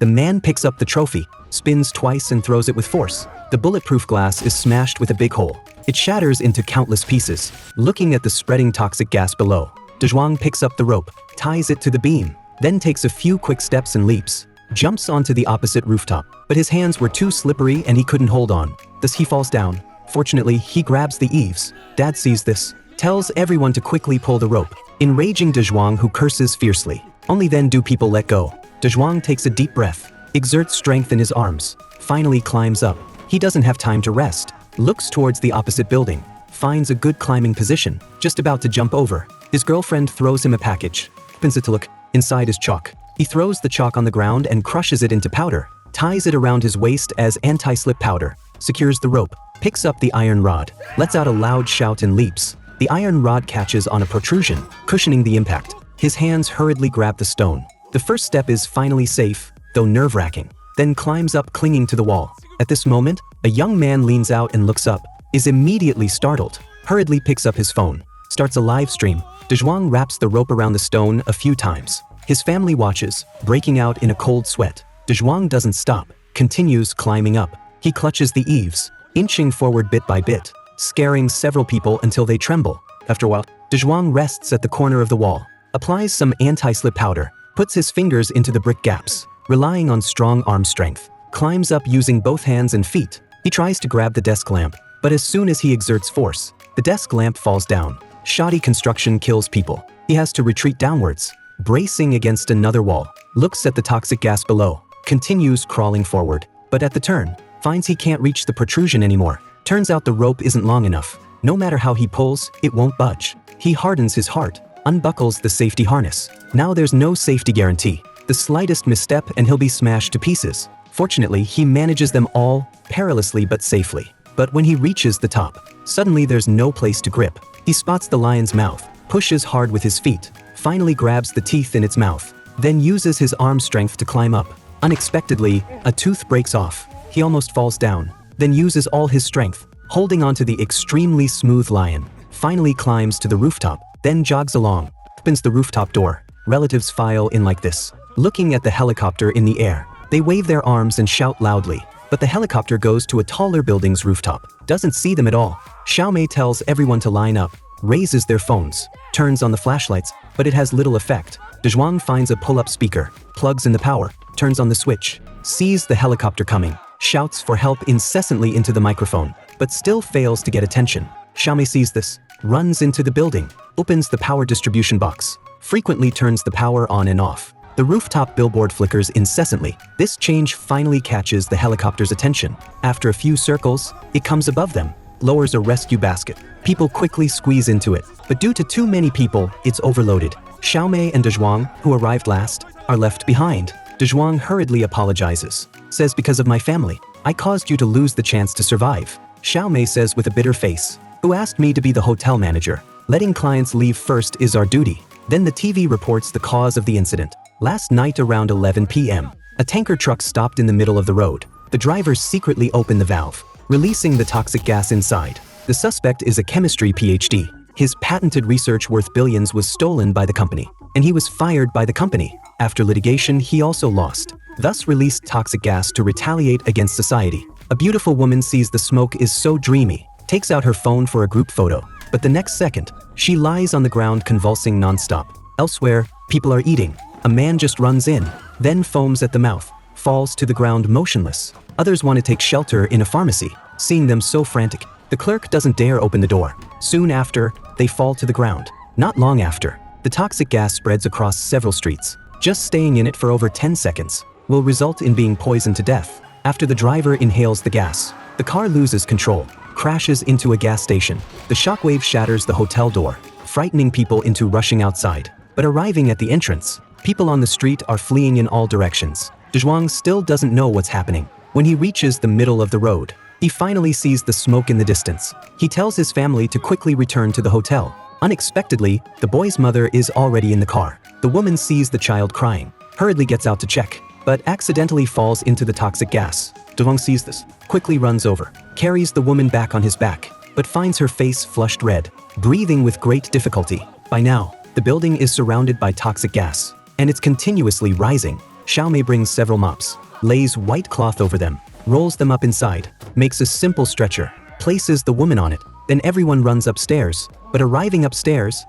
The man picks up the trophy, spins twice and throws it with force. The bulletproof glass is smashed with a big hole. It shatters into countless pieces. Looking at the spreading toxic gas below, Dezhuang picks up the rope, ties it to the beam, then takes a few quick steps and leaps. Jumps onto the opposite rooftop, but his hands were too slippery and he couldn't hold on. Thus he falls down. Fortunately, he grabs the eaves. Dad sees this, tells everyone to quickly pull the rope. Enraging Dezhuang, who curses fiercely. Only then do people let go. Dezhuang takes a deep breath, exerts strength in his arms, finally climbs up. He doesn't have time to rest. Looks towards the opposite building, finds a good climbing position, just about to jump over. His girlfriend throws him a package. Opens it to look. Inside is chalk. He throws the chalk on the ground and crushes it into powder, ties it around his waist as anti-slip powder, secures the rope, picks up the iron rod, lets out a loud shout and leaps. The iron rod catches on a protrusion, cushioning the impact. His hands hurriedly grab the stone. The first step is finally safe, though nerve-wracking, then climbs up clinging to the wall. At this moment, a young man leans out and looks up, is immediately startled, hurriedly picks up his phone, starts a live stream. Dezhuang wraps the rope around the stone a few times. His family watches, breaking out in a cold sweat. Dezhuang doesn't stop, continues climbing up. He clutches the eaves, inching forward bit by bit, scaring several people until they tremble. After a while, Dezhuang rests at the corner of the wall, applies some anti-slip powder, puts his fingers into the brick gaps, relying on strong arm strength, climbs up using both hands and feet. He tries to grab the desk lamp, but as soon as he exerts force, the desk lamp falls down. Shoddy construction kills people. He has to retreat downwards, bracing against another wall, looks at the toxic gas below, continues crawling forward, but at the turn, finds he can't reach the protrusion anymore. Turns out the rope isn't long enough. No matter how he pulls, it won't budge. He hardens his heart, unbuckles the safety harness. Now there's no safety guarantee. The slightest misstep and he'll be smashed to pieces. Fortunately, he manages them all, perilously but safely. But when he reaches the top, suddenly there's no place to grip. He spots the lion's mouth, pushes hard with his feet, finally grabs the teeth in its mouth, then uses his arm strength to climb up. Unexpectedly, a tooth breaks off. He almost falls down, then uses all his strength, holding onto the extremely smooth lion, finally climbs to the rooftop, then jogs along, opens the rooftop door. Relatives file in like this, looking at the helicopter in the air. They wave their arms and shout loudly, but the helicopter goes to a taller building's rooftop, doesn't see them at all. Xiaomei tells everyone to line up, raises their phones, turns on the flashlights, but it has little effect. Dezhuang finds a pull-up speaker, plugs in the power, turns on the switch, sees the helicopter coming, shouts for help incessantly into the microphone, but still fails to get attention. Xiaomei sees this, runs into the building, opens the power distribution box, frequently turns the power on and off. The rooftop billboard flickers incessantly. This change finally catches the helicopter's attention. After a few circles, it comes above them, lowers a rescue basket. People quickly squeeze into it, but due to too many people, it's overloaded. Xiaomei and Dezhuang, who arrived last, are left behind. Dezhuang hurriedly apologizes, says because of my family, I caused you to lose the chance to survive. Xiaomei says with a bitter face, who asked me to be the hotel manager? Letting clients leave first is our duty. Then the TV reports the cause of the incident. Last night around 11 p.m., a tanker truck stopped in the middle of the road. The driver secretly opened the valve, releasing the toxic gas inside. The suspect is a chemistry PhD. His patented research worth billions was stolen by the company, and he was fired by the company. After litigation, he also lost, thus released toxic gas to retaliate against society. A beautiful woman sees the smoke is so dreamy, takes out her phone for a group photo, but the next second, she lies on the ground convulsing non-stop. Elsewhere, people are eating. A man just runs in, then foams at the mouth, falls to the ground motionless. Others want to take shelter in a pharmacy. Seeing them so frantic, the clerk doesn't dare open the door. Soon after, they fall to the ground. Not long after, the toxic gas spreads across several streets. Just staying in it for over 10 seconds will result in being poisoned to death. After the driver inhales the gas, the car loses control, crashes into a gas station. The shockwave shatters the hotel door, frightening people into rushing outside. But arriving at the entrance, people on the street are fleeing in all directions. Dezhuang still doesn't know what's happening. When he reaches the middle of the road, he finally sees the smoke in the distance. He tells his family to quickly return to the hotel. Unexpectedly, the boy's mother is already in the car. The woman sees the child crying, hurriedly gets out to check, but accidentally falls into the toxic gas. Dezhuang sees this, quickly runs over, carries the woman back on his back, but finds her face flushed red, breathing with great difficulty. By now, the building is surrounded by toxic gas, and it's continuously rising. Xiaomei brings several mops, lays white cloth over them, rolls them up inside, makes a simple stretcher, places the woman on it, then everyone runs upstairs. But arriving upstairs,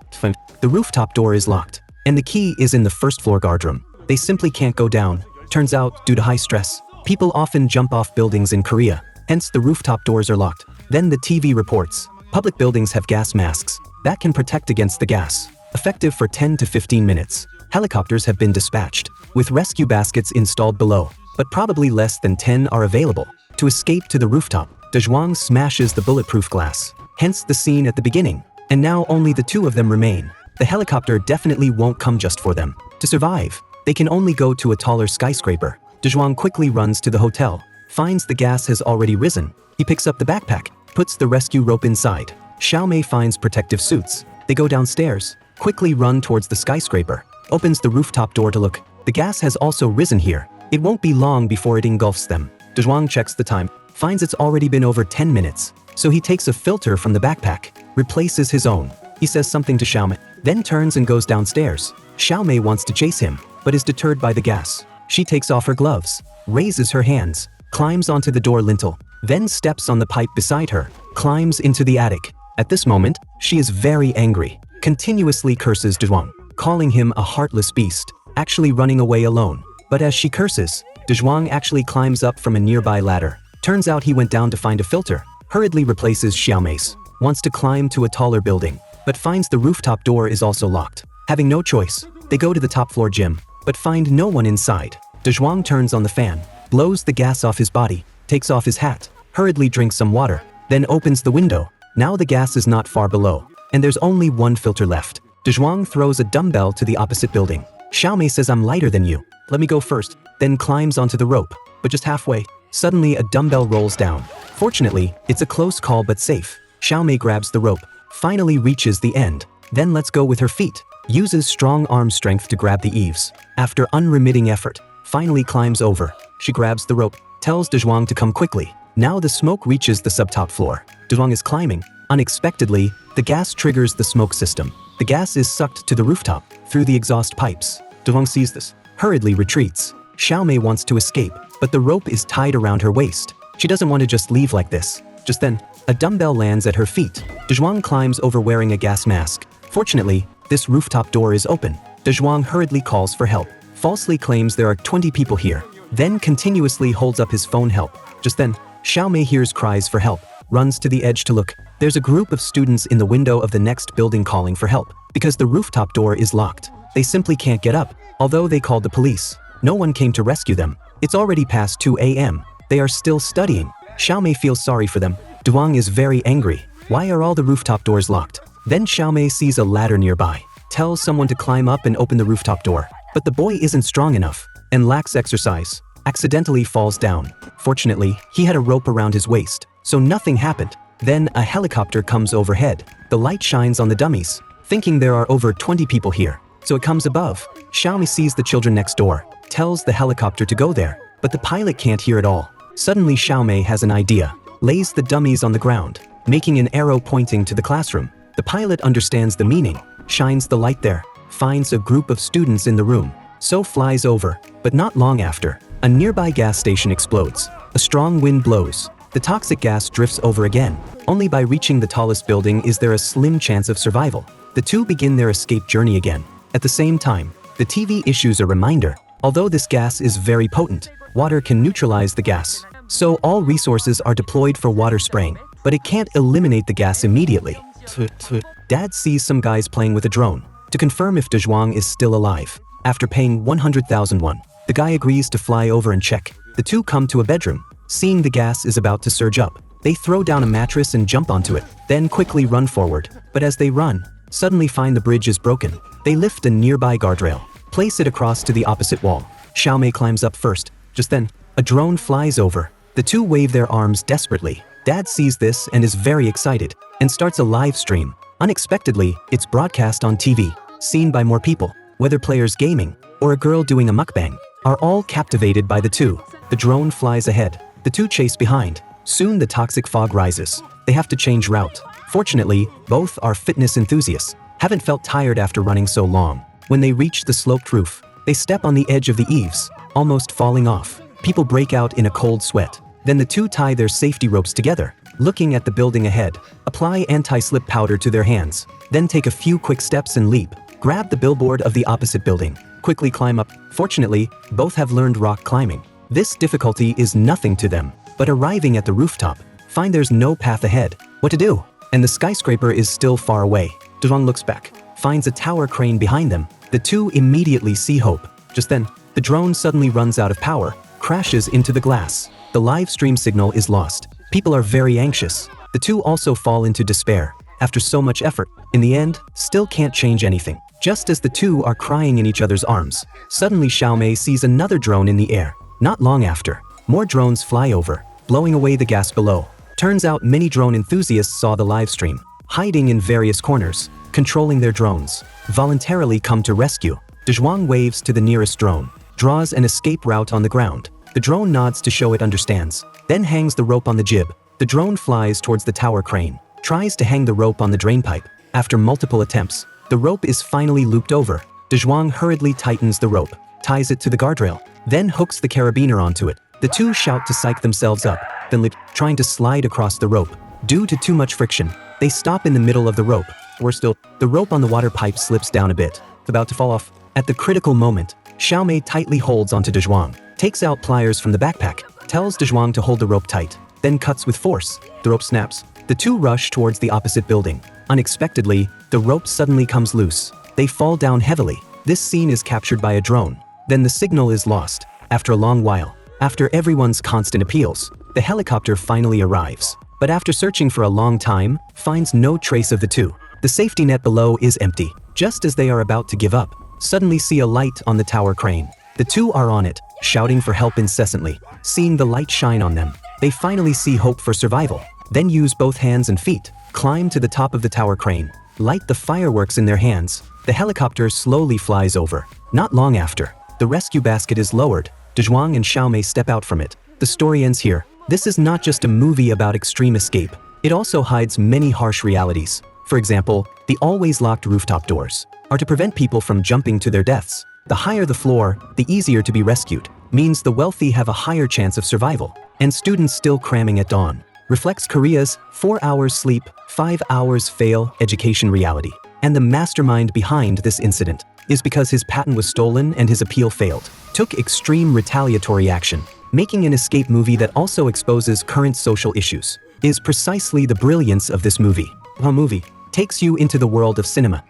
the rooftop door is locked, and the key is in the first floor guardroom. They simply can't go down. Turns out, due to high stress, people often jump off buildings in Korea, hence the rooftop doors are locked. Then the TV reports, public buildings have gas masks that can protect against the gas, effective for 10 to 15 minutes. Helicopters have been dispatched, with rescue baskets installed below, but probably less than 10 are available. To escape to the rooftop, Dezhuang smashes the bulletproof glass, hence the scene at the beginning, and now only the two of them remain. The helicopter definitely won't come just for them. To survive, they can only go to a taller skyscraper. Dezhuang quickly runs to the hotel, finds the gas has already risen. He picks up the backpack, puts the rescue rope inside. Xiaomei finds protective suits. They go downstairs, quickly run towards the skyscraper, opens the rooftop door to look. The gas has also risen here. It won't be long before it engulfs them. Dezhuang checks the time, finds it's already been over 10 minutes. So he takes a filter from the backpack, replaces his own. He says something to Xiaomei, then turns and goes downstairs. Xiaomei wants to chase him, but is deterred by the gas. She takes off her gloves, raises her hands, climbs onto the door lintel, then steps on the pipe beside her, climbs into the attic. At this moment, she is very angry, continuously curses Dezhuang, calling him a heartless beast, actually running away alone. But as she curses, Dezhuang actually climbs up from a nearby ladder. Turns out he went down to find a filter, hurriedly replaces Xiaomei's, wants to climb to a taller building, but finds the rooftop door is also locked. Having no choice, they go to the top floor gym, but find no one inside. Dezhuang turns on the fan, blows the gas off his body, takes off his hat, hurriedly drinks some water, then opens the window. Now the gas is not far below, and there's only one filter left. Dezhuang throws a dumbbell to the opposite building. Xiaomei says, "I'm lighter than you. Let me go first," then climbs onto the rope, but just halfway, suddenly a dumbbell rolls down. Fortunately, it's a close call but safe. Xiaomei grabs the rope, finally reaches the end, then lets go with her feet, uses strong arm strength to grab the eaves. After unremitting effort, finally climbs over. She grabs the rope, tells Dezhuang to come quickly. Now the smoke reaches the subtop floor. Dezhuang is climbing. Unexpectedly, the gas triggers the smoke system. The gas is sucked to the rooftop through the exhaust pipes. Dezhuang sees this, hurriedly retreats. Xiaomei wants to escape, but the rope is tied around her waist. She doesn't want to just leave like this. Just then, a dumbbell lands at her feet. Dezhuang climbs over wearing a gas mask. Fortunately, this rooftop door is open. Dezhuang hurriedly calls for help, falsely claims there are 20 people here, then continuously holds up his phone help. Just then, Xiaomei hears cries for help, runs to the edge to look. There's a group of students in the window of the next building calling for help. Because the rooftop door is locked, they simply can't get up. Although they called the police, no one came to rescue them. It's already past 2 a.m. They are still studying. Xiaomei feels sorry for them. Dezhuang is very angry. Why are all the rooftop doors locked? Then Xiaomei sees a ladder nearby, tells someone to climb up and open the rooftop door. But the boy isn't strong enough and lacks exercise, accidentally falls down. Fortunately, he had a rope around his waist, so nothing happened. Then a helicopter comes overhead. The light shines on the dummies, thinking there are over 20 people here, so it comes above. Xiaomei sees the children next door, tells the helicopter to go there, but the pilot can't hear it all. Suddenly Xiaomei has an idea, lays the dummies on the ground, making an arrow pointing to the classroom. The pilot understands the meaning, shines the light there, finds a group of students in the room, so flies over. But not long after, a nearby gas station explodes. A strong wind blows. The toxic gas drifts over again. Only by reaching the tallest building is there a slim chance of survival. The two begin their escape journey again. At the same time, the TV issues a reminder. Although this gas is very potent, water can neutralize the gas. So all resources are deployed for water spraying, but it can't eliminate the gas immediately. Dad sees some guys playing with a drone to confirm if Dezhuang is still alive. After paying 100,000 won, the guy agrees to fly over and check. The two come to a bedroom. Seeing the gas is about to surge up, they throw down a mattress and jump onto it, then quickly run forward. But as they run, suddenly find the bridge is broken. They lift a nearby guardrail, place it across to the opposite wall. Xiaomei climbs up first. Just then, a drone flies over. The two wave their arms desperately. Dad sees this and is very excited, and starts a live stream. Unexpectedly, it's broadcast on TV, seen by more people. Whether players gaming, or a girl doing a mukbang, are all captivated by the two. The drone flies ahead. The two chase behind. Soon the toxic fog rises. They have to change route. Fortunately, both are fitness enthusiasts, haven't felt tired after running so long. When they reach the sloped roof, they step on the edge of the eaves, almost falling off. People break out in a cold sweat. Then the two tie their safety ropes together, looking at the building ahead. Apply anti-slip powder to their hands. Then take a few quick steps and leap. Grab the billboard of the opposite building. Quickly climb up. Fortunately, both have learned rock climbing. This difficulty is nothing to them. But arriving at the rooftop, find there's no path ahead. What to do? And the skyscraper is still far away. Dezhuang looks back, finds a tower crane behind them. The two immediately see hope. Just then, the drone suddenly runs out of power, crashes into the glass. The live stream signal is lost. People are very anxious. The two also fall into despair. After so much effort, in the end, still can't change anything. Just as the two are crying in each other's arms, suddenly Xiaomei sees another drone in the air. Not long after, more drones fly over, blowing away the gas below. Turns out many drone enthusiasts saw the live stream, hiding in various corners, controlling their drones, voluntarily come to rescue. Dezhuang waves to the nearest drone, draws an escape route on the ground. The drone nods to show it understands, then hangs the rope on the jib. The drone flies towards the tower crane, tries to hang the rope on the drain pipe. After multiple attempts, the rope is finally looped over. Dezhuang hurriedly tightens the rope, ties it to the guardrail, then hooks the carabiner onto it. The two shout to psych themselves up, then leap, trying to slide across the rope. Due to too much friction, they stop in the middle of the rope. Worse still, the rope on the water pipe slips down a bit, about to fall off. At the critical moment, Xiaomei tightly holds onto Dezhuang, takes out pliers from the backpack, tells Dezhuang to hold the rope tight, then cuts with force. The rope snaps. The two rush towards the opposite building. Unexpectedly, the rope suddenly comes loose. They fall down heavily. This scene is captured by a drone. Then the signal is lost. After a long while, after everyone's constant appeals, the helicopter finally arrives. But after searching for a long time, finds no trace of the two. The safety net below is empty. Just as they are about to give up, suddenly see a light on the tower crane. The two are on it, shouting for help incessantly. Seeing the light shine on them, they finally see hope for survival. Then use both hands and feet, climb to the top of the tower crane, light the fireworks in their hands. The helicopter slowly flies over. Not long after, the rescue basket is lowered. Dezhuang and Xiaomei step out from it. The story ends here. This is not just a movie about extreme escape. It also hides many harsh realities. For example, the always locked rooftop doors are to prevent people from jumping to their deaths. The higher the floor, the easier to be rescued. Means the wealthy have a higher chance of survival. And students still cramming at dawn. Reflects Korea's 4 hours sleep, 5 hours fail education reality. And the mastermind behind this incident is because his patent was stolen and his appeal failed. Took extreme retaliatory action. Making an escape movie that also exposes current social issues is precisely the brilliance of this movie. A movie takes you into the world of cinema.